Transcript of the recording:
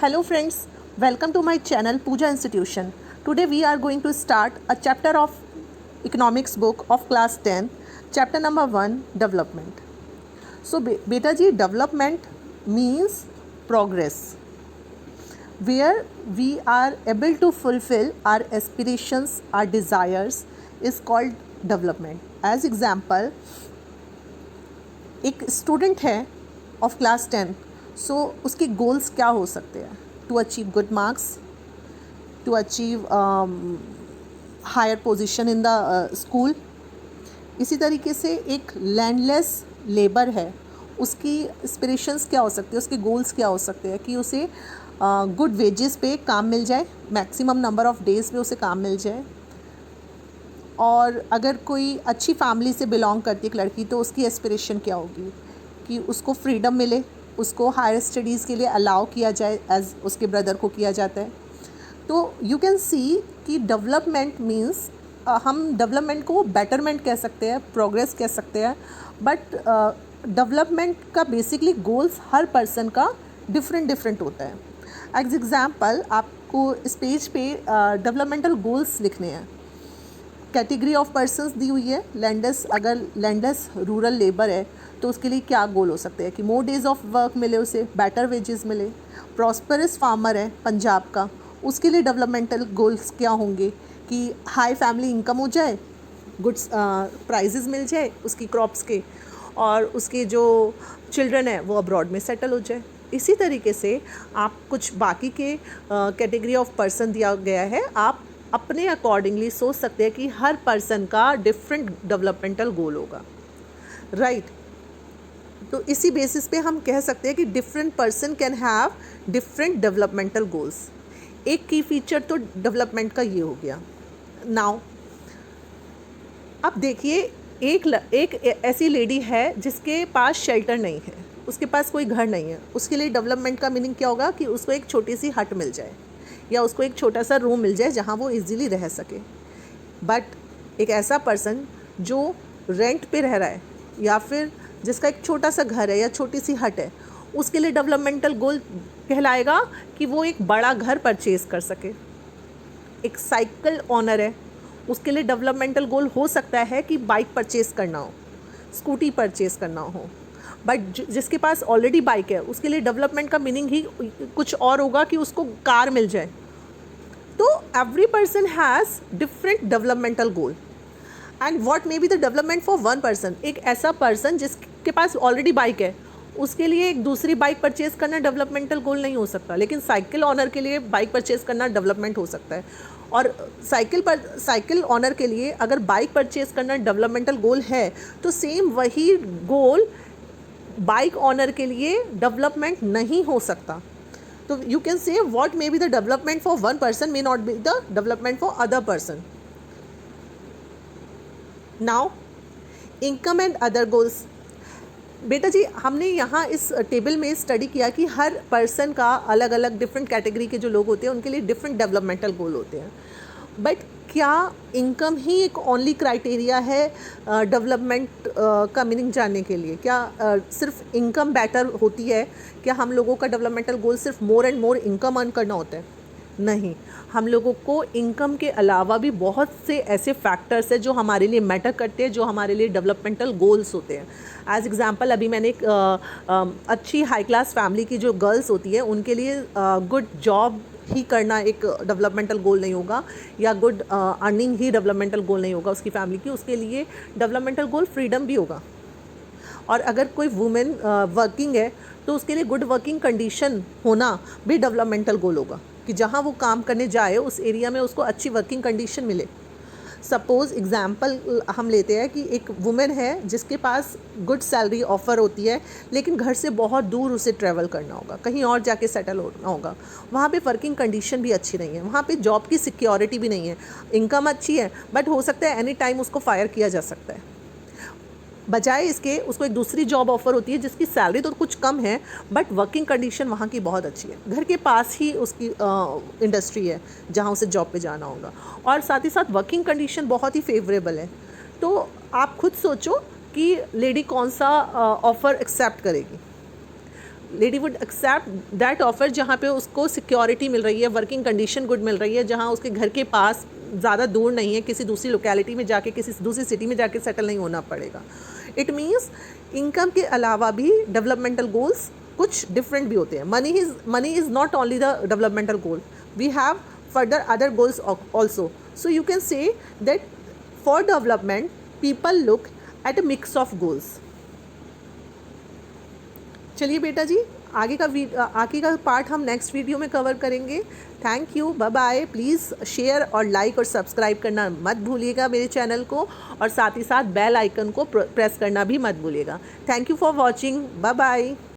Hello friends, welcome to my channel Pooja Institution. Today we are going to start a chapter of economics book of class 10, chapter number 1, development. So beta ji, development means progress, where we are able to fulfill our aspirations, our desires is called development. As example, एक student है of class 10, so उसके goals क्या हो सकते हैं? To achieve good marks, to achieve higher position in the school. इसी तरीके से एक लैंडलेस लेबर है, उसकी एस्पिरेशंस क्या हो सकती है, उसके गोल्स क्या हो सकते हैं? कि उसे गुड वेजेस पे काम मिल जाए, मैक्सिमम नंबर ऑफ़ डेज़ पे उसे काम मिल जाए. और अगर कोई अच्छी फैमिली से बिलोंग करती है एक लड़की, तो उसकी एस्पिरेशन क्या होगी? कि उसको फ्रीडम मिले, उसको हायर स्टडीज़ के लिए अलाउ किया जाए एज उसके ब्रदर को किया जाता है. तो यू कैन सी कि डेवलपमेंट मीन्स, हम डेवलपमेंट को बेटरमेंट कह सकते हैं, प्रोग्रेस कह सकते हैं, बट डेवलपमेंट का बेसिकली गोल्स हर पर्सन का डिफरेंट होता है. एज एग्ज़ाम्पल, आपको इस पेज पे डेवलपमेंटल गोल्स लिखने हैं. कैटेगरी ऑफ पर्सन्स दी हुई है. लैंडलेस, अगर लैंडलेस रूरल लेबर है तो उसके लिए क्या गोल हो सकते हैं? कि मोर डेज़ ऑफ वर्क मिले उसे, बेटर वेजेस मिले. प्रॉस्परस फार्मर है पंजाब का, उसके लिए डेवलपमेंटल गोल्स क्या होंगे? कि हाई फैमिली इनकम हो जाए, गुड्स प्राइजेस मिल जाए उसकी क्रॉप्स के, और उसके जो चिल्ड्रन है वो अब्रॉड में सेटल हो जाए. इसी तरीके से आप कुछ बाकी के कैटेगरी ऑफ पर्सन दिया गया है, आप अपने अकॉर्डिंगली सोच सकते हैं कि हर पर्सन का डिफरेंट डेवलपमेंटल गोल होगा, राइट. तो इसी बेसिस पे हम कह सकते हैं कि different person can have different developmental goals. एक की फीचर तो डेवलपमेंट का ये हो गया. नाउ अब देखिए, एक ऐसी लेडी है जिसके पास शेल्टर नहीं है, उसके पास कोई घर नहीं है. उसके लिए डेवलपमेंट का मीनिंग क्या होगा? कि उसको एक छोटी सी हट मिल जाए, या उसको एक छोटा सा रूम मिल जाए जहाँ वो इजीली रह सके. बट एक ऐसा पर्सन जो रेंट पे रह रहा है, या फिर जिसका एक छोटा सा घर है या छोटी सी हट है, उसके लिए डेवलपमेंटल गोल कहलाएगा कि वो एक बड़ा घर परचेज़ कर सके. एक साइकिल ऑनर है, उसके लिए डेवलपमेंटल गोल हो सकता है कि बाइक परचेज़ करना हो, स्कूटी परचेज़ करना हो. बट जिसके पास ऑलरेडी बाइक है, उसके लिए डेवलपमेंट का मीनिंग ही कुछ और होगा कि उसको कार मिल जाए. तो every person has different developmental goal. And what may be the development for one person. एक ऐसा पर्सन जिसके पास ऑलरेडी बाइक है, उसके लिए एक दूसरी बाइक परचेज़ करना डेवलपमेंटल गोल नहीं हो सकता, लेकिन साइकिल ऑनर के लिए बाइक परचेज़ करना डेवलपमेंट हो सकता है. और साइकिल ऑनर के लिए अगर बाइक परचेज़ करना डेवलपमेंटल गोल है, तो सेम वही गोल बाइक ऑनर के लिए डेवलपमेंट नहीं हो सकता. तो you can say what may be the development for one person may not be the development for other person. Now income and other goals. बेटा जी, हमने यहाँ इस टेबल में स्टडी किया कि हर पर्सन का अलग अलग डिफरेंट कैटेगरी के जो लोग होते हैं उनके लिए डिफरेंट डेवलपमेंटल गोल होते हैं. बट क्या इनकम ही एक ओनली क्राइटेरिया है डेवलपमेंट का मीनिंग जानने के लिए? क्या सिर्फ इनकम बेटर होती है? क्या हम लोगों का डेवलपमेंटल गोल सिर्फ more and more income earn करना होता है? नहीं, हम लोगों को इनकम के अलावा भी बहुत से ऐसे फैक्टर्स हैं जो हमारे लिए मैटर करते हैं, जो हमारे लिए डेवलपमेंटल गोल्स होते हैं. एज एग्जांपल, अभी मैंने एक अच्छी हाई क्लास फैमिली की जो गर्ल्स होती है उनके लिए गुड जॉब ही करना एक डेवलपमेंटल गोल नहीं होगा, या गुड अर्निंग ही डेवलपमेंटल गोल नहीं होगा उसकी फैमिली की. उसके लिए डेवलपमेंटल गोल फ्रीडम भी होगा. और अगर कोई वुमेन वर्किंग है तो उसके लिए गुड वर्किंग कंडीशन होना भी डेवलपमेंटल गोल होगा, कि जहाँ वो काम करने जाए उस एरिया में उसको अच्छी वर्किंग कंडीशन मिले. सपोज़ एग्ज़ाम्पल हम लेते हैं कि एक वुमेन है जिसके पास गुड सैलरी ऑफ़र होती है, लेकिन घर से बहुत दूर उसे ट्रैवल करना होगा, कहीं और जाके सेटल होना होगा. वहाँ पे वर्किंग कंडीशन भी अच्छी नहीं है, वहाँ पे जॉब की सिक्योरिटी भी नहीं है. इनकम अच्छी है, बट हो सकता है एनी टाइम उसको फायर किया जा सकता है. बजाय इसके उसको एक दूसरी जॉब ऑफ़र होती है जिसकी सैलरी तो कुछ कम है, बट वर्किंग कंडीशन वहाँ की बहुत अच्छी है. घर के पास ही उसकी इंडस्ट्री है जहाँ उसे जॉब पे जाना होगा, और साथ ही साथ वर्किंग कंडीशन बहुत ही फेवरेबल है. तो आप खुद सोचो कि लेडी कौन सा ऑफ़र एक्सेप्ट करेगी. Lady would accept that offer जहाँ पे उसको सिक्योरिटी मिल रही है, वर्किंग कंडीशन गुड मिल रही है, जहाँ उसके घर के पास ज़्यादा दूर नहीं है, किसी दूसरी लोकेलिटी में जाके, किसी दूसरी सिटी में जाके सेटल नहीं होना पड़ेगा. इट मीन्स इनकम के अलावा भी डेवलपमेंटल गोल्स कुछ डिफरेंट भी होते हैं. Money is not only the developmental goal, we have further other goals also. So you can say that for development people look at a mix of goals. चलिए बेटा जी, आगे का पार्ट हम next video में cover करेंगे. Thank you, bye bye. Please share और like और subscribe करना मत भूलिएगा मेरे चैनल को, और साथ ही साथ बेल आइकन को प्रेस करना भी मत भूलिएगा. Thank you for watching. Bye bye.